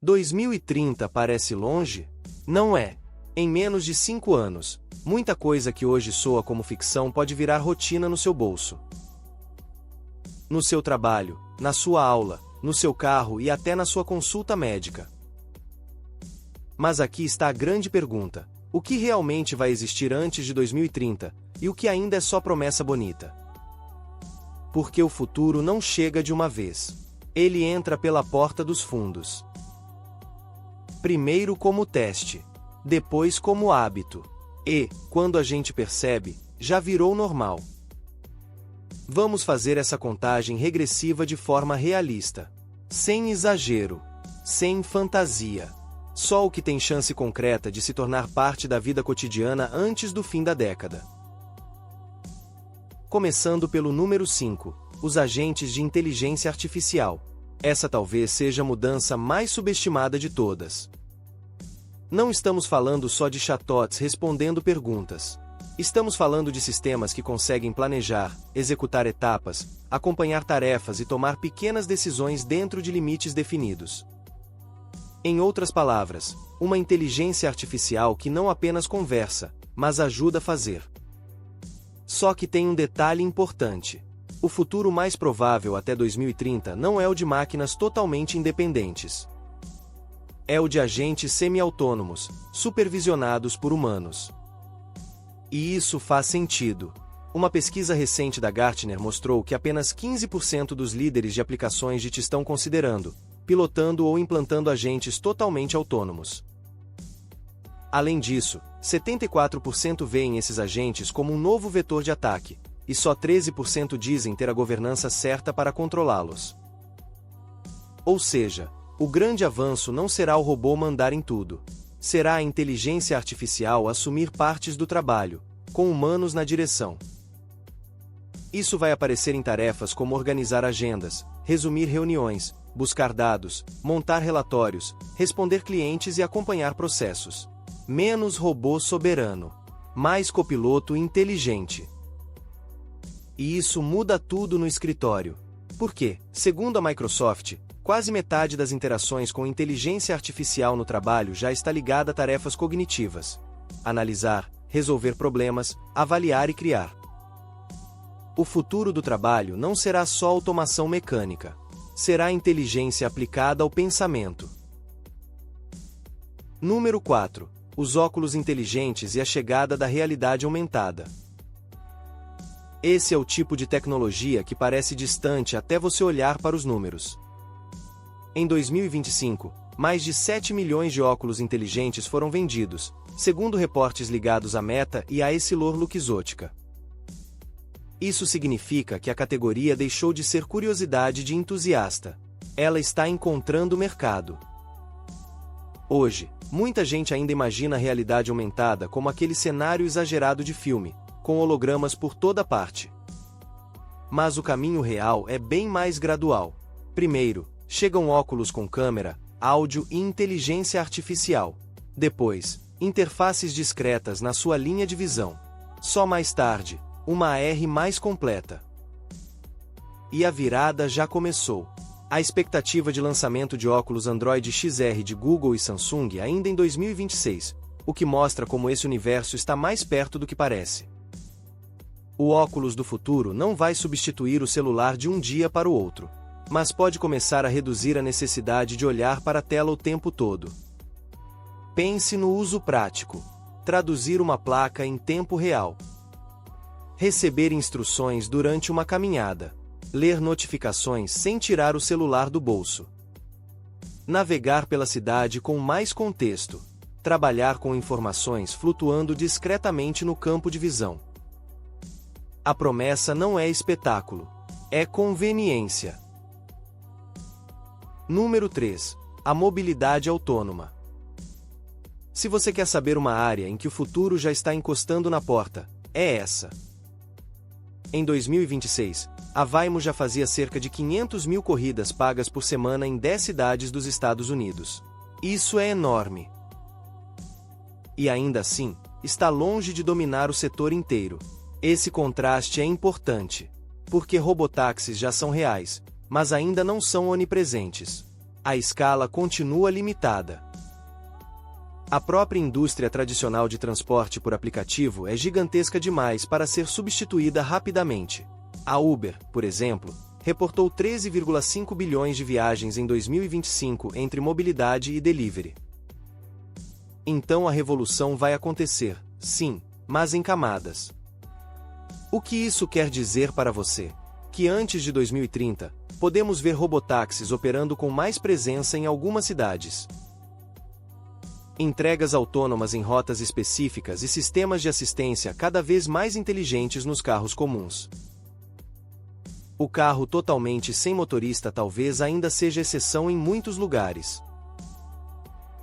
2030 parece longe? Não é. Em menos de 5 anos, muita coisa que hoje soa como ficção pode virar rotina no seu bolso. No seu trabalho, na sua aula, no seu carro e até na sua consulta médica. Mas aqui está a grande pergunta: o que realmente vai existir antes de 2030, e o que ainda é só promessa bonita? Porque o futuro não chega de uma vez. Ele entra pela porta dos fundos. Primeiro como teste, depois como hábito. E, quando a gente percebe, já virou normal. Vamos fazer essa contagem regressiva de forma realista. Sem exagero. Sem fantasia. Só o que tem chance concreta de se tornar parte da vida cotidiana antes do fim da década. Começando pelo número 5, os agentes de inteligência artificial. Essa talvez seja a mudança mais subestimada de todas. Não estamos falando só de chatbots respondendo perguntas. Estamos falando de sistemas que conseguem planejar, executar etapas, acompanhar tarefas e tomar pequenas decisões dentro de limites definidos. Em outras palavras, uma inteligência artificial que não apenas conversa, mas ajuda a fazer. Só que tem um detalhe importante. O futuro mais provável até 2030 não é o de máquinas totalmente independentes. É o de agentes semi-autônomos, supervisionados por humanos. E isso faz sentido. Uma pesquisa recente da Gartner mostrou que apenas 15% dos líderes de aplicações JIT estão considerando, pilotando ou implantando agentes totalmente autônomos. Além disso, 74% veem esses agentes como um novo vetor de ataque, e só 13% dizem ter a governança certa para controlá-los. Ou seja, o grande avanço não será o robô mandar em tudo. Será a inteligência artificial assumir partes do trabalho, com humanos na direção. Isso vai aparecer em tarefas como organizar agendas, resumir reuniões, buscar dados, montar relatórios, responder clientes e acompanhar processos. Menos robô soberano, mais copiloto inteligente. E isso muda tudo no escritório. Porque, segundo a Microsoft, quase metade das interações com inteligência artificial no trabalho já está ligada a tarefas cognitivas. Analisar, resolver problemas, avaliar e criar. O futuro do trabalho não será só automação mecânica. Será inteligência aplicada ao pensamento. Número 4. Os óculos inteligentes e a chegada da realidade aumentada. Esse é o tipo de tecnologia que parece distante até você olhar para os números. Em 2025, mais de 7 milhões de óculos inteligentes foram vendidos, segundo reportes ligados à Meta e à EssilorLuxottica. Isso significa que a categoria deixou de ser curiosidade de entusiasta. Ela está encontrando mercado. Hoje, muita gente ainda imagina a realidade aumentada como aquele cenário exagerado de filme, com hologramas por toda parte. Mas o caminho real é bem mais gradual. Primeiro, chegam óculos com câmera, áudio e inteligência artificial. Depois, interfaces discretas na sua linha de visão. Só mais tarde, uma AR mais completa. E a virada já começou. A expectativa de lançamento de óculos Android XR de Google e Samsung ainda em 2026, o que mostra como esse universo está mais perto do que parece. O óculos do futuro não vai substituir o celular de um dia para o outro, mas pode começar a reduzir a necessidade de olhar para a tela o tempo todo. Pense no uso prático. Traduzir uma placa em tempo real. Receber instruções durante uma caminhada. Ler notificações sem tirar o celular do bolso. Navegar pela cidade com mais contexto. Trabalhar com informações flutuando discretamente no campo de visão. A promessa não é espetáculo. É conveniência. Número 3. A mobilidade autônoma. Se você quer saber uma área em que o futuro já está encostando na porta, é essa. Em 2026, a Waymo já fazia cerca de 500 mil corridas pagas por semana em 10 cidades dos Estados Unidos. Isso é enorme. E ainda assim, está longe de dominar o setor inteiro. Esse contraste é importante, porque robotáxis já são reais, mas ainda não são onipresentes. a escala continua limitada. A própria indústria tradicional de transporte por aplicativo é gigantesca demais para ser substituída rapidamente. A Uber, por exemplo, reportou 13,5 bilhões de viagens em 2025 entre mobilidade e delivery. Então a revolução vai acontecer, sim, mas em camadas. O que isso quer dizer para você? Que antes de 2030, podemos ver robotáxis operando com mais presença em algumas cidades. Entregas autônomas em rotas específicas e sistemas de assistência cada vez mais inteligentes nos carros comuns. O carro totalmente sem motorista talvez ainda seja exceção em muitos lugares.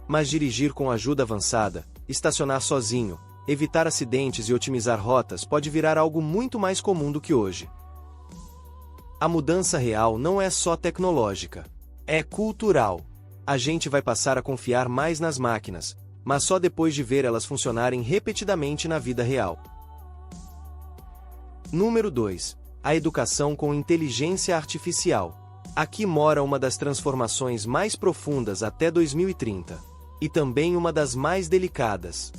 Mas dirigir com ajuda avançada, estacionar sozinho, evitar acidentes e otimizar rotas pode virar algo muito mais comum do que hoje. A mudança real não é só tecnológica, é cultural. A gente vai passar a confiar mais nas máquinas, mas só depois de ver elas funcionarem repetidamente na vida real. Número 2. A educação com inteligência artificial. Aqui mora uma das transformações mais profundas até 2030. E também uma das mais delicadas.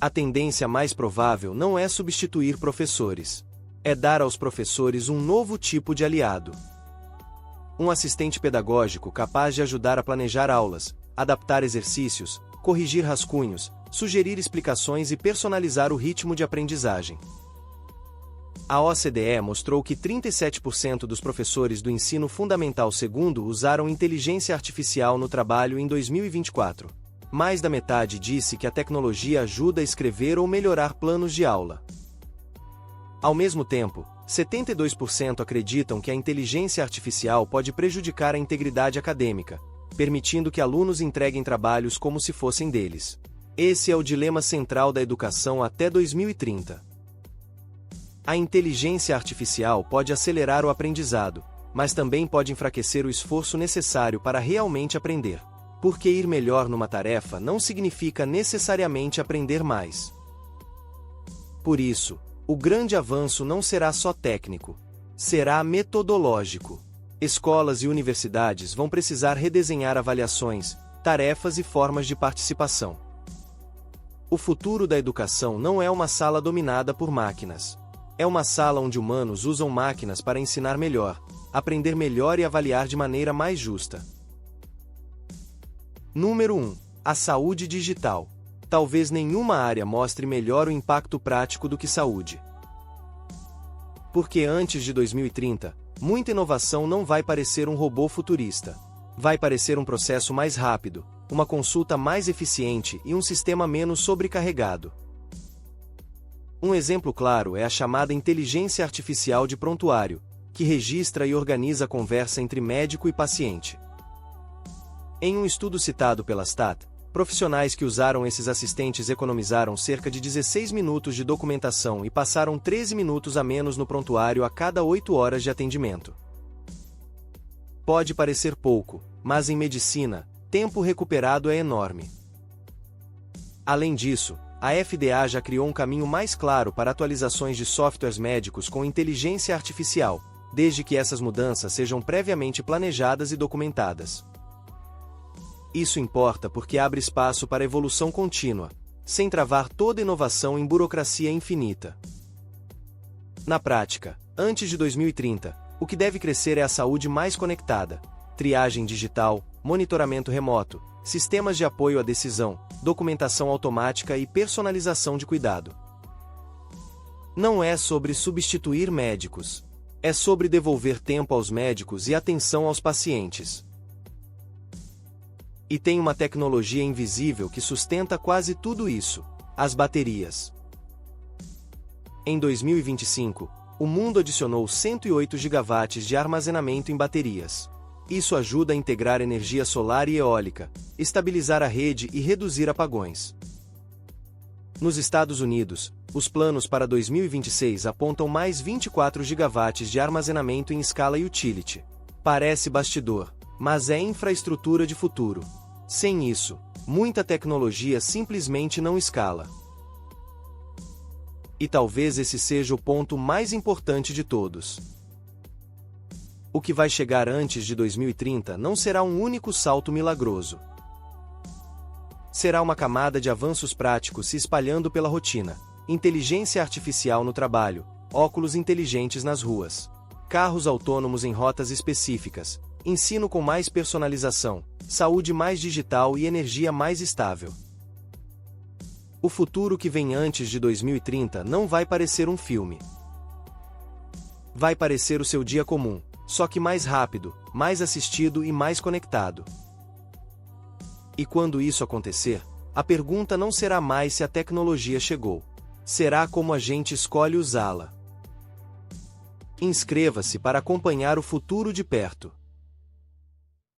A tendência mais provável não é substituir professores. É dar aos professores um novo tipo de aliado. Um assistente pedagógico capaz de ajudar a planejar aulas, adaptar exercícios, corrigir rascunhos, sugerir explicações e personalizar o ritmo de aprendizagem. A OCDE mostrou que 37% dos professores do ensino fundamental segundo usaram inteligência artificial no trabalho em 2024. Mais da metade disse que a tecnologia ajuda a escrever ou melhorar planos de aula. Ao mesmo tempo, 72% acreditam que a inteligência artificial pode prejudicar a integridade acadêmica, permitindo que alunos entreguem trabalhos como se fossem deles. Esse é o dilema central da educação até 2030. A inteligência artificial pode acelerar o aprendizado, mas também pode enfraquecer o esforço necessário para realmente aprender. Porque ir melhor numa tarefa não significa necessariamente aprender mais. Por isso, o grande avanço não será só técnico, será metodológico. Escolas e universidades vão precisar redesenhar avaliações, tarefas e formas de participação. O futuro da educação não é uma sala dominada por máquinas. É uma sala onde humanos usam máquinas para ensinar melhor, aprender melhor e avaliar de maneira mais justa. Número 1. A saúde digital. Talvez nenhuma área mostre melhor o impacto prático do que saúde. Porque antes de 2030, muita inovação não vai parecer um robô futurista. Vai parecer um processo mais rápido, uma consulta mais eficiente e um sistema menos sobrecarregado. Um exemplo claro é a chamada inteligência artificial de prontuário, que registra e organiza a conversa entre médico e paciente. Em um estudo citado pela Stat, profissionais que usaram esses assistentes economizaram cerca de 16 minutos de documentação e passaram 13 minutos a menos no prontuário a cada 8 horas de atendimento. Pode parecer pouco, mas em medicina, tempo recuperado é enorme. Além disso, a FDA já criou um caminho mais claro para atualizações de softwares médicos com inteligência artificial, desde que essas mudanças sejam previamente planejadas e documentadas. Isso importa porque abre espaço para evolução contínua, sem travar toda inovação em burocracia infinita. Na prática, antes de 2030, o que deve crescer é a saúde mais conectada, triagem digital, monitoramento remoto, sistemas de apoio à decisão, documentação automática e personalização de cuidado. Não é sobre substituir médicos. É sobre devolver tempo aos médicos e atenção aos pacientes. E tem uma tecnologia invisível que sustenta quase tudo isso: as baterias. Em 2025, o mundo adicionou 108 gigawatts de armazenamento em baterias. Isso ajuda a integrar energia solar e eólica, estabilizar a rede e reduzir apagões. Nos Estados Unidos, os planos para 2026 apontam mais 24 gigawatts de armazenamento em escala utility. Parece bastidor, mas é infraestrutura de futuro. Sem isso, muita tecnologia simplesmente não escala. E talvez esse seja o ponto mais importante de todos. O que vai chegar antes de 2030 não será um único salto milagroso. Será uma camada de avanços práticos se espalhando pela rotina. Inteligência artificial no trabalho, óculos inteligentes nas ruas, carros autônomos em rotas específicas, ensino com mais personalização, saúde mais digital e energia mais estável. O futuro que vem antes de 2030 não vai parecer um filme. Vai parecer o seu dia comum, só que mais rápido, mais assistido e mais conectado. E quando isso acontecer, a pergunta não será mais se a tecnologia chegou. Será como a gente escolhe usá-la. Inscreva-se para acompanhar o futuro de perto.